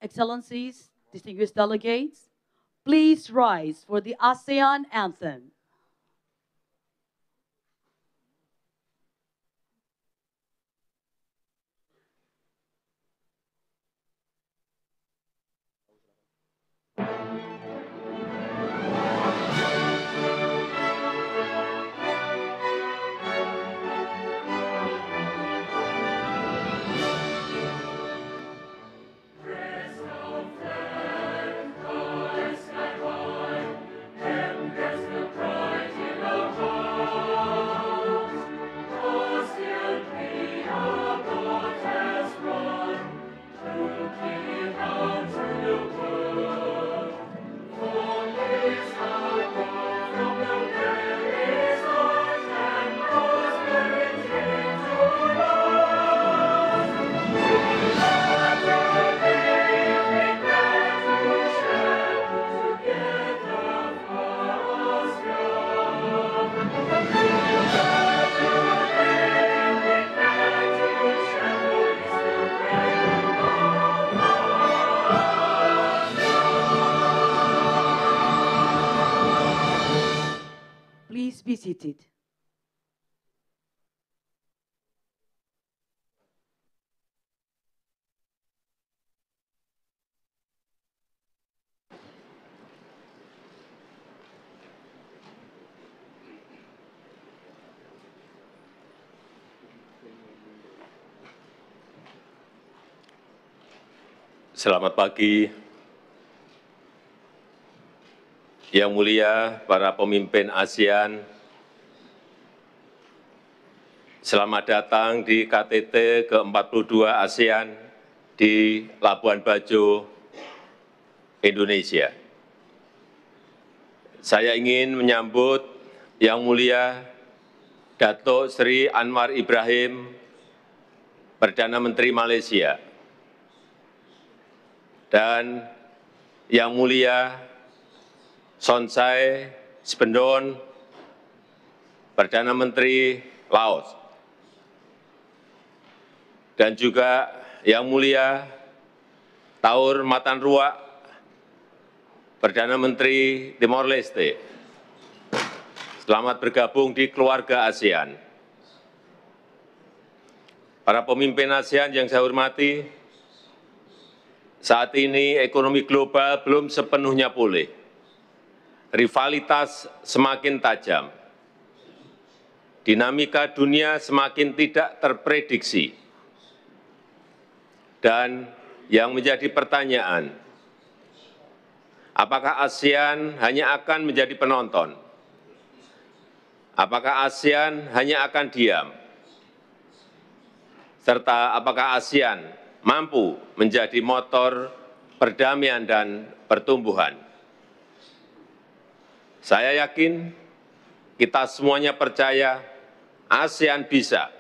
Excellencies, distinguished delegates, please rise for the ASEAN anthem. Please be seated. Selamat pagi, Yang mulia para pemimpin ASEAN. Selamat datang di KTT ke-42 ASEAN di Labuan Bajo, Indonesia. Saya ingin menyambut Yang mulia Datuk Seri Anwar Ibrahim, Perdana Menteri Malaysia, dan Yang mulia Sonsai Spendon, Perdana Menteri Laos, dan juga Yang mulia Taur Matan Ruak, Perdana Menteri Timor Leste. Selamat bergabung di keluarga ASEAN. Para pemimpin ASEAN yang saya hormati, saat ini ekonomi global belum sepenuhnya pulih. Rivalitas semakin tajam. Dinamika dunia semakin tidak terprediksi. Dan yang menjadi pertanyaan, apakah ASEAN hanya akan menjadi penonton? Apakah ASEAN hanya akan diam? Serta apakah ASEAN mampu menjadi motor perdamaian dan pertumbuhan? Saya yakin kita semuanya percaya ASEAN bisa,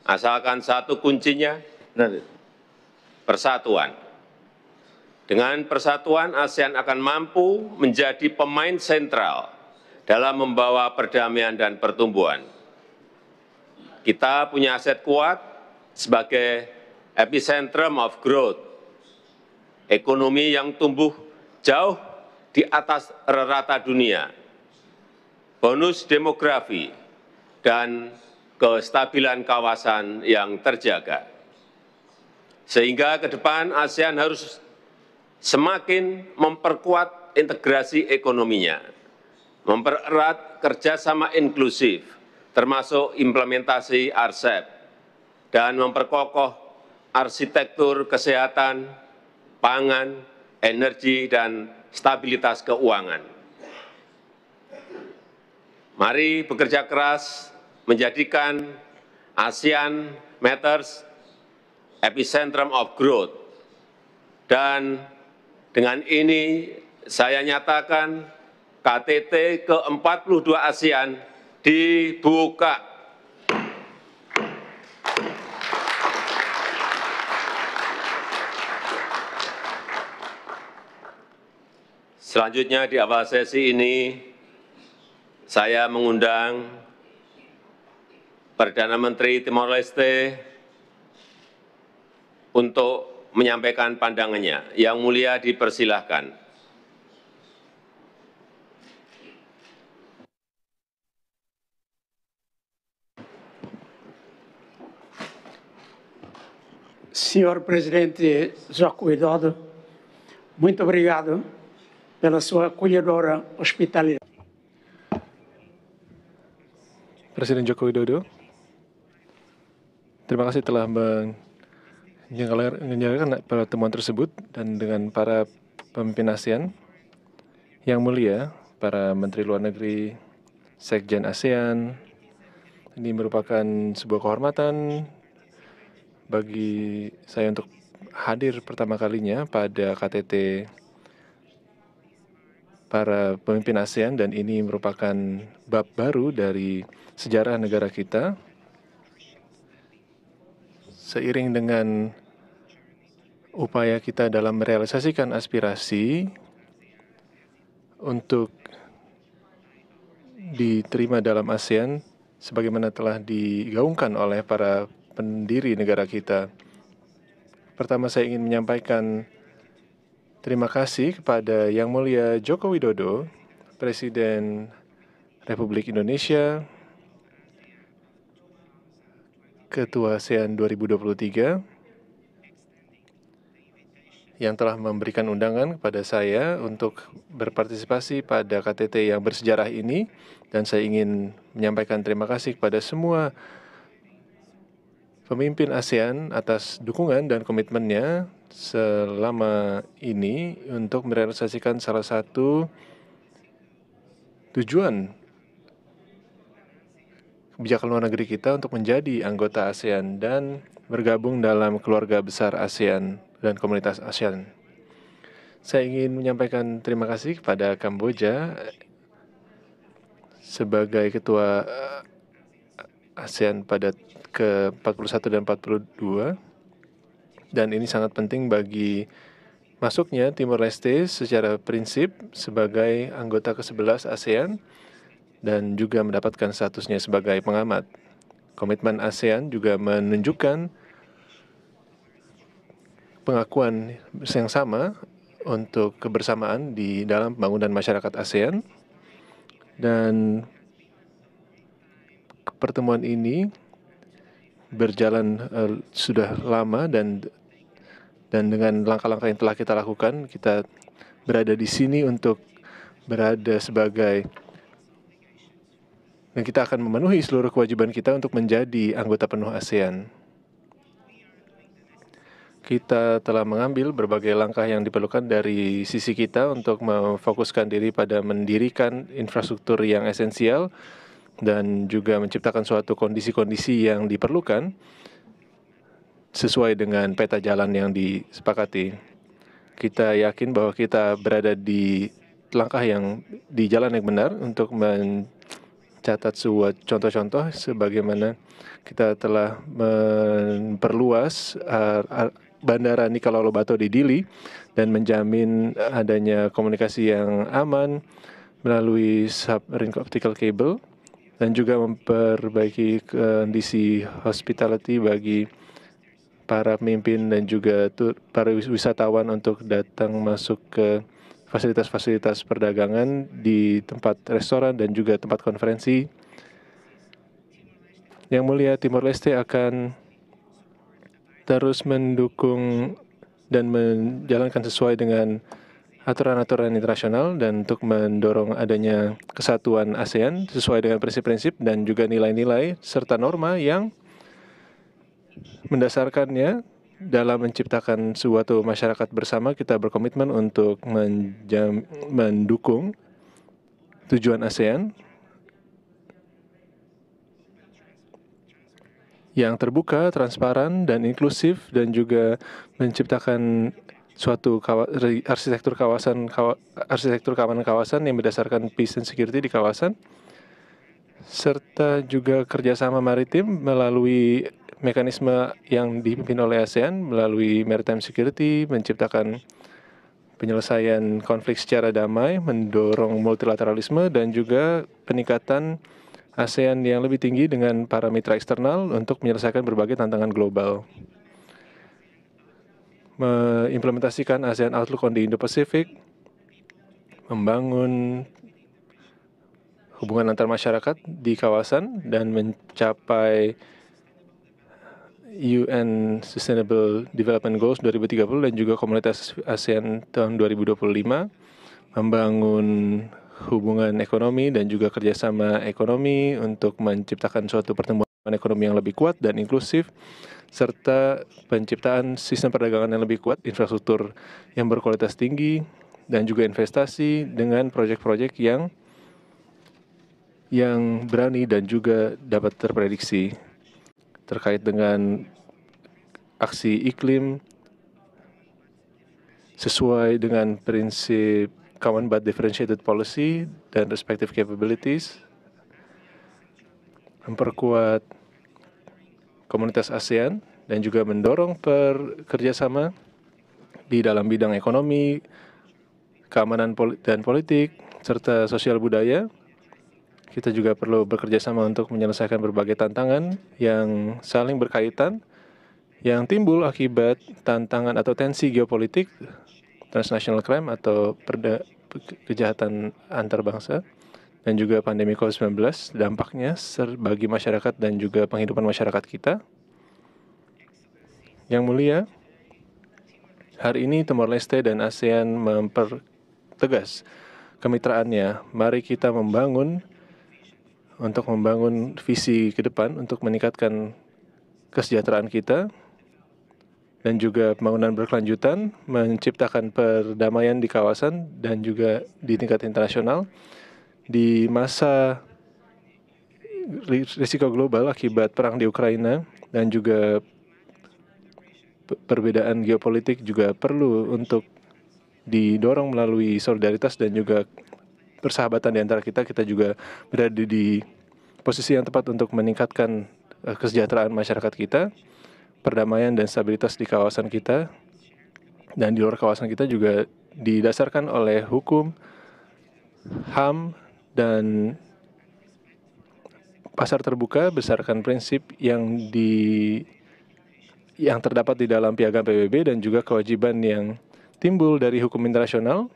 asalkan satu kuncinya, persatuan. Dengan persatuan, ASEAN akan mampu menjadi pemain sentral dalam membawa perdamaian dan pertumbuhan. Kita punya aset kuat sebagai epicentrum of growth, ekonomi yang tumbuh jauh di atas rata dunia, bonus demografi, dan kestabilan kawasan yang terjaga. Sehingga ke depan ASEAN harus semakin memperkuat integrasi ekonominya, mempererat kerjasama inklusif, termasuk implementasi RCEP, dan memperkokoh arsitektur kesehatan, pangan, energi, dan stabilitas keuangan. Mari bekerja keras menjadikan ASEAN Matters epicentrum of growth. Dan dengan ini saya nyatakan KTT ke-42 ASEAN dibuka. Selanjutnya di awal sesi ini, saya mengundang Perdana Menteri Timor Leste untuk menyampaikan pandangannya. Yang mulia dipersilahkan. Senhor Presidente Joko Widodo, muito obrigado pela sua acolhedora hospitalidade. Presiden Joko Widodo, terima kasih telah menyelenggarakan pertemuan tersebut dan dengan para pemimpin ASEAN. Yang mulia, para Menteri Luar Negeri, Sekjen ASEAN, ini merupakan sebuah kehormatan bagi saya untuk hadir pertama kalinya pada KTT para pemimpin ASEAN, dan ini merupakan bab baru dari sejarah negara kita. Seiring dengan upaya kita dalam merealisasikan aspirasi untuk diterima dalam ASEAN sebagaimana telah digaungkan oleh para pendiri negara kita. Pertama, saya ingin menyampaikan terima kasih kepada Yang Mulia Joko Widodo, Presiden Republik Indonesia, Ketua ASEAN 2023, yang telah memberikan undangan kepada saya untuk berpartisipasi pada KTT yang bersejarah ini, dan saya ingin menyampaikan terima kasih kepada semua pemimpin ASEAN atas dukungan dan komitmennya selama ini untuk merealisasikan salah satu tujuan kebijakan luar negeri kita untuk menjadi anggota ASEAN dan bergabung dalam keluarga besar ASEAN dan komunitas ASEAN. Saya ingin menyampaikan terima kasih kepada Kamboja sebagai Ketua ASEAN pada ke-41 dan 42, dan ini sangat penting bagi masuknya Timor Leste secara prinsip sebagai anggota ke-11 ASEAN dan juga mendapatkan statusnya sebagai pengamat. Komitmen ASEAN juga menunjukkan pengakuan yang sama untuk kebersamaan di dalam pembangunan masyarakat ASEAN, dan pertemuan ini berjalan sudah lama, dan dengan langkah-langkah yang telah kita lakukan, kita berada di sini untuk berada sebagai, dan kita akan memenuhi seluruh kewajiban kita untuk menjadi anggota penuh ASEAN. Kita telah mengambil berbagai langkah yang diperlukan dari sisi kita untuk memfokuskan diri pada mendirikan infrastruktur yang esensial dan juga menciptakan suatu kondisi-kondisi yang diperlukan sesuai dengan peta jalan yang disepakati. Kita yakin bahwa kita berada di langkah yang di jalan yang benar untuk mencatat sebuah contoh-contoh sebagaimana kita telah memperluas Bandara Nicolau Lobato di Dili dan menjamin adanya komunikasi yang aman melalui submarine optical cable, dan juga memperbaiki kondisi hospitality bagi para pemimpin dan juga para wisatawan untuk datang masuk ke fasilitas-fasilitas perdagangan di tempat restoran dan juga tempat konferensi. Yang mulia, Timor Leste akan terus mendukung dan menjalankan sesuai dengan aturan-aturan internasional dan untuk mendorong adanya kesatuan ASEAN sesuai dengan prinsip-prinsip dan juga nilai-nilai serta norma yang mendasarkannya dalam menciptakan suatu masyarakat bersama. Kita berkomitmen untuk mendukung tujuan ASEAN yang terbuka, transparan, dan inklusif, dan juga menciptakan suatu arsitektur keamanan kawasan yang berdasarkan peace and security di kawasan, serta juga kerjasama maritim melalui mekanisme yang dipimpin oleh ASEAN melalui maritime security, menciptakan penyelesaian konflik secara damai, mendorong multilateralisme, dan juga peningkatan ASEAN yang lebih tinggi dengan para mitra eksternal untuk menyelesaikan berbagai tantangan global. mengimplementasikan ASEAN Outlook on the Indo-Pacific, membangun hubungan antar masyarakat di kawasan, dan mencapai UN Sustainable Development Goals 2030 dan juga Komunitas ASEAN tahun 2025, membangun hubungan ekonomi dan juga kerjasama ekonomi untuk menciptakan suatu pertumbuhan ekonomi yang lebih kuat dan inklusif, serta penciptaan sistem perdagangan yang lebih kuat, infrastruktur yang berkualitas tinggi, dan juga investasi dengan proyek-proyek yang berani dan juga dapat terprediksi terkait dengan aksi iklim sesuai dengan prinsip common but differentiated policy dan respective capabilities, memperkuat komunitas ASEAN dan juga mendorong kerjasama di dalam bidang ekonomi, keamanan dan politik, serta sosial budaya. Kita juga perlu bekerja sama untuk menyelesaikan berbagai tantangan yang saling berkaitan, yang timbul akibat tantangan atau tensi geopolitik, transnational crime atau kejahatan antar bangsa, dan juga pandemi COVID-19, dampaknya bagi masyarakat dan juga penghidupan masyarakat kita. Yang mulia, hari ini Timor Leste dan ASEAN mempertegas kemitraannya. Mari kita membangun visi ke depan untuk meningkatkan kesejahteraan kita dan juga pembangunan berkelanjutan, menciptakan perdamaian di kawasan dan juga di tingkat internasional. Di masa risiko global akibat perang di Ukraina dan juga perbedaan geopolitik juga perlu untuk didorong melalui solidaritas dan juga persahabatan di antara kita. Kita juga berada di posisi yang tepat untuk meningkatkan kesejahteraan masyarakat kita, perdamaian dan stabilitas di kawasan kita, dan di luar kawasan kita juga didasarkan oleh hukum, HAM, dan pasar terbuka berdasarkan prinsip yang terdapat di dalam Piagam PBB dan juga kewajiban yang timbul dari hukum internasional.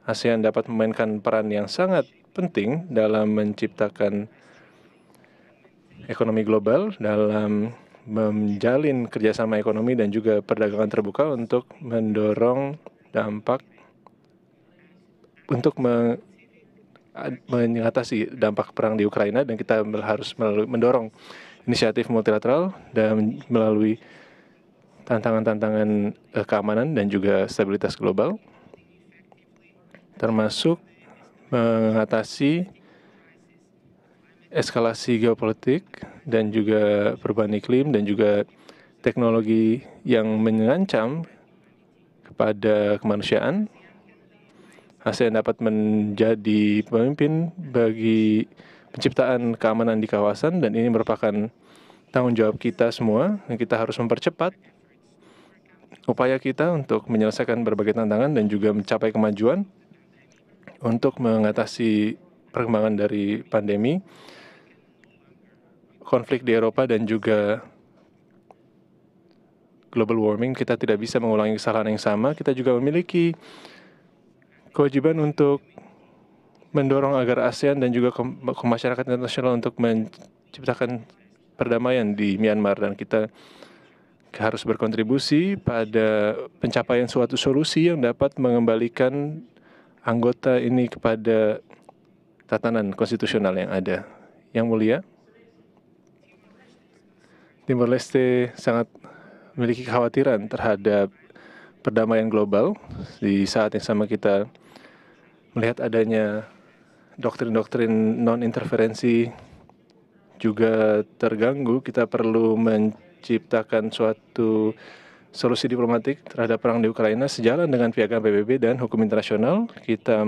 ASEAN dapat memainkan peran yang sangat penting dalam menciptakan ekonomi global, dalam menjalin kerjasama ekonomi dan juga perdagangan terbuka untuk mendorong dampak untuk mengatasi dampak perang di Ukraina, dan kita harus mendorong inisiatif multilateral dan melalui tantangan-tantangan keamanan dan juga stabilitas global, termasuk mengatasi eskalasi geopolitik dan juga perubahan iklim dan juga teknologi yang mengancam kepada kemanusiaan. ASEAN dapat menjadi pemimpin bagi penciptaan keamanan di kawasan, dan ini merupakan tanggung jawab kita semua, dan kita harus mempercepat upaya kita untuk menyelesaikan berbagai tantangan dan juga mencapai kemajuan untuk mengatasi perkembangan dari pandemi, konflik di Eropa, dan juga global warming. Kita tidak bisa mengulangi kesalahan yang sama. Kita juga memiliki kewajiban untuk mendorong agar ASEAN dan juga masyarakat internasional untuk menciptakan perdamaian di Myanmar, dan kita harus berkontribusi pada pencapaian suatu solusi yang dapat mengembalikan anggota ini kepada tatanan konstitusional yang ada. Yang mulia, Timor Leste sangat memiliki kekhawatiran terhadap perdamaian global. Di saat yang sama kita melihat adanya doktrin-doktrin non-interferensi juga terganggu. Kita perlu menciptakan suatu solusi diplomatik terhadap perang di Ukraina sejalan dengan Piagam PBB dan hukum internasional. Kita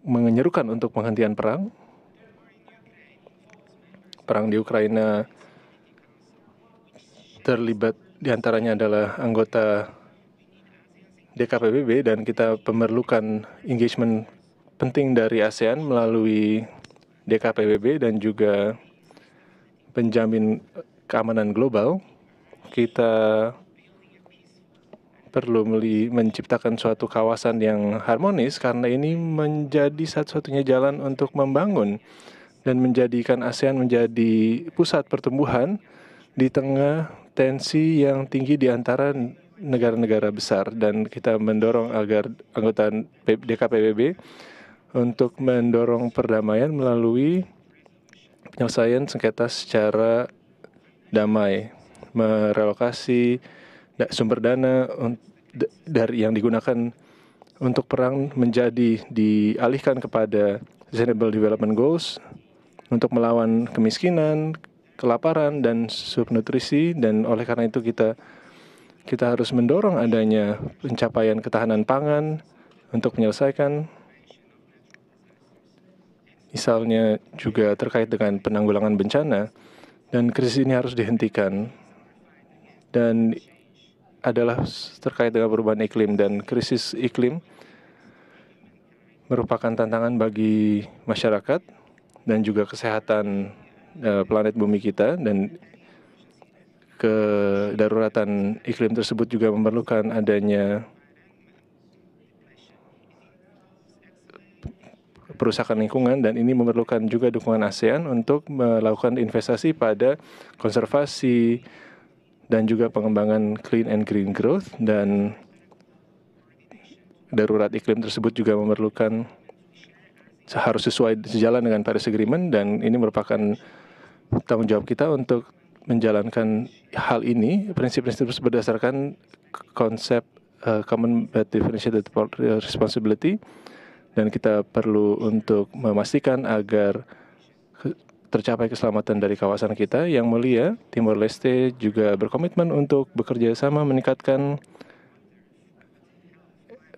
menyerukan untuk penghentian perang. Perang di Ukraina terlibat diantaranya adalah anggota DKPBB, dan kita memerlukan engagement penting dari ASEAN melalui DKPBB dan juga penjamin keamanan global. Kita perlu menciptakan suatu kawasan yang harmonis karena ini menjadi satu-satunya jalan untuk membangun dan menjadikan ASEAN menjadi pusat pertumbuhan di tengah tensi yang tinggi di antara negara-negara besar, dan kita mendorong agar anggota DKPBB untuk mendorong perdamaian melalui penyelesaian sengketa secara damai, merelokasi sumber dana dari yang digunakan untuk perang menjadi dialihkan kepada Sustainable Development Goals untuk melawan kemiskinan, kelaparan, dan subnutrisi. Dan oleh karena itu kita harus mendorong adanya pencapaian ketahanan pangan untuk menyelesaikan, misalnya juga terkait dengan penanggulangan bencana, dan krisis ini harus dihentikan. Dan adalah terkait dengan perubahan iklim, dan krisis iklim merupakan tantangan bagi masyarakat dan juga kesehatan planet bumi kita, dan kedaruratan iklim tersebut juga memerlukan adanya perusakan lingkungan, dan ini memerlukan juga dukungan ASEAN untuk melakukan investasi pada konservasi dan juga pengembangan clean and green growth. Dan darurat iklim tersebut juga memerlukan harus sejalan dengan Paris Agreement, dan ini merupakan tanggung jawab kita untuk menjalankan hal ini. Prinsip-prinsip berdasarkan konsep Common but Differentiated Responsibility, dan kita perlu untuk memastikan agar tercapai keselamatan dari kawasan kita. Yang mulia, Timor Leste juga berkomitmen untuk bekerja sama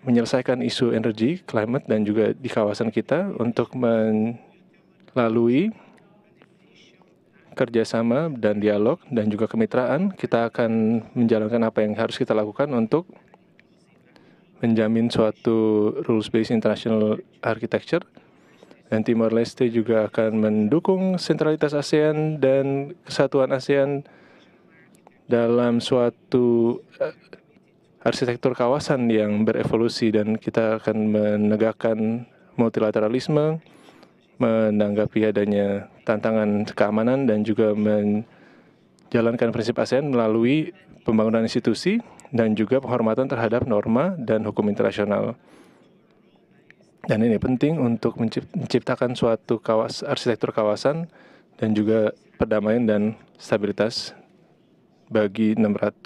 menyelesaikan isu energi, climate, dan juga di kawasan kita untuk melalui kerjasama dan dialog dan juga kemitraan. Kita akan menjalankan apa yang harus kita lakukan untuk menjamin suatu rules-based international architecture. Dan Timor Leste juga akan mendukung sentralitas ASEAN dan kesatuan ASEAN dalam suatu arsitektur kawasan yang berevolusi, dan kita akan menegakkan multilateralisme, menanggapi adanya tantangan keamanan, dan juga menjalankan prinsip ASEAN melalui pembangunan institusi dan juga penghormatan terhadap norma dan hukum internasional. Dan ini penting untuk menciptakan suatu arsitektur kawasan dan juga perdamaian dan stabilitas bagi 620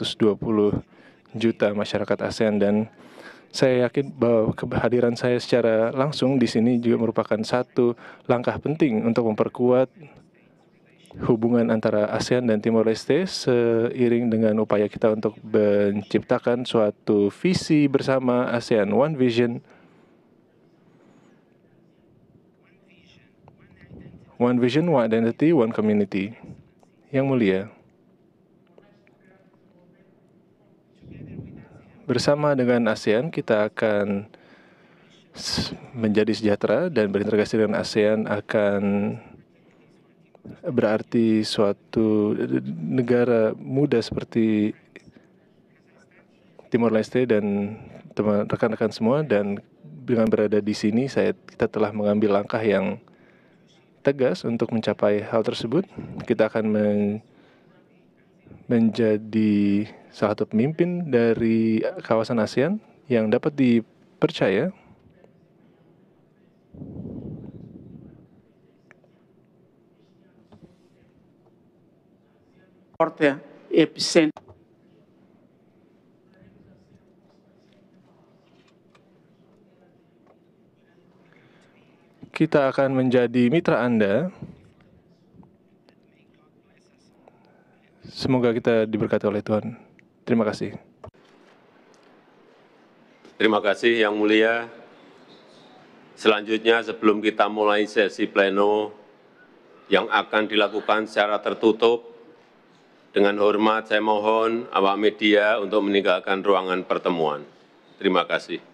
juta masyarakat ASEAN. Dan saya yakin bahwa kehadiran saya secara langsung di sini juga merupakan satu langkah penting untuk memperkuat hubungan antara ASEAN dan Timor Leste seiring dengan upaya kita untuk menciptakan suatu visi bersama ASEAN, One Vision, One Vision, One Identity, One Community. Yang mulia, bersama dengan ASEAN kita akan menjadi sejahtera, dan berintegrasi dengan ASEAN akan berarti suatu negara muda seperti Timor Leste dan rekan-rekan semua. Dan dengan berada di sini kita telah mengambil langkah yang tegas untuk mencapai hal tersebut. Kita akan menjadi salah satu pemimpin dari kawasan ASEAN yang dapat dipercaya. Epicentro. Kita akan menjadi mitra Anda. Semoga kita diberkati oleh Tuhan. Terima kasih. Terima kasih Yang Mulia. Selanjutnya, sebelum kita mulai sesi pleno yang akan dilakukan secara tertutup, dengan hormat saya mohon awak media untuk meninggalkan ruangan pertemuan. Terima kasih.